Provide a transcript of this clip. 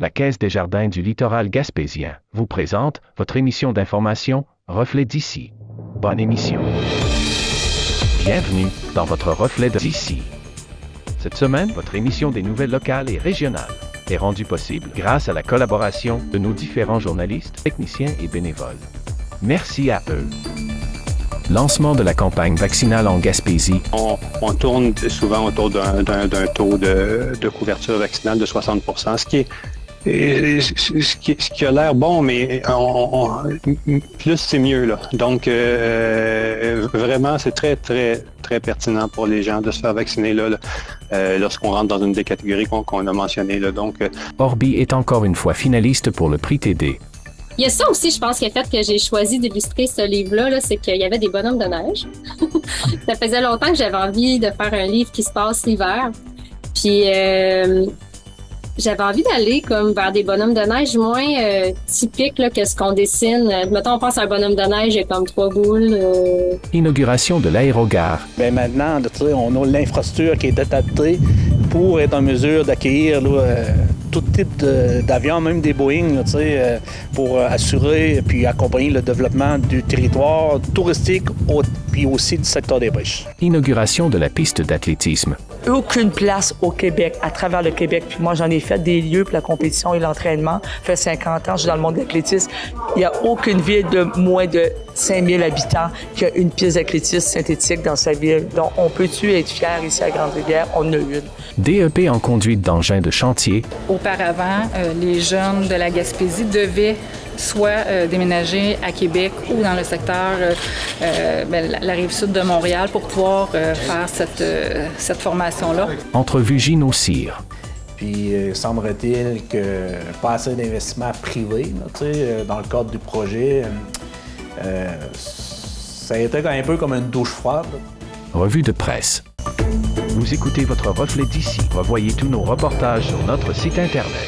La Caisse des Jardins du littoral gaspésien vous présente votre émission d'information Reflet d'ici. Bonne émission. Bienvenue dans votre Reflet d'ici. Cette semaine, votre émission des nouvelles locales et régionales est rendue possible grâce à la collaboration de nos différents journalistes, techniciens et bénévoles. Merci à eux. Lancement de la campagne vaccinale en Gaspésie. On tourne souvent autour d'un taux de couverture vaccinale de 60%, ce qui a l'air bon, mais plus c'est mieux, là. Donc, vraiment, c'est très, très, très pertinent pour les gens de se faire vacciner là, lorsqu'on rentre dans une des catégories qu'on a mentionnées. Là. Donc, Orbi est encore une fois finaliste pour le prix TD. Il y a ça aussi, je pense, qui a fait que j'ai choisi d'illustrer ce livre-là, c'est qu'il y avait des bonhommes de neige. Ça faisait longtemps que j'avais envie de faire un livre qui se passe l'hiver. Puis j'avais envie d'aller comme vers des bonhommes de neige moins typiques là, que ce qu'on dessine. Mettons, on pense à un bonhomme de neige, il y a comme 3 boules. Inauguration de l'aérogare. Bien maintenant, on a l'infrastructure qui est adaptée pour être en mesure d'accueillir tout type d'avions, même des Boeing, là, pour assurer et puis accompagner le développement du territoire touristique puis aussi du secteur des pêches. Inauguration de la piste d'athlétisme. Aucune place au Québec, à travers le Québec. Puis moi, j'en ai fait des lieux pour la compétition et l'entraînement. Ça fait 50 ans, je suis dans le monde de l'athlétisme. Il n'y a aucune ville de moins de 5000 habitants qui a une piste d'athlétisme synthétique dans sa ville. Donc, on peut-tu être fier ici à Grande-Rivière? On en a une. DEP en conduite d'engins de chantier. Auparavant, les jeunes de la Gaspésie devaient soit déménager à Québec ou dans le secteur, la rive sud de Montréal pour pouvoir faire cette formation-là. Entrevue Gino Cyr. Puis, semblerait-il que pas assez d'investissement privé dans le cadre du projet. Ça a été un peu comme une douche froide. Revue de presse. Vous écoutez votre Reflet d'ici. Revoyez tous nos reportages sur notre site Internet.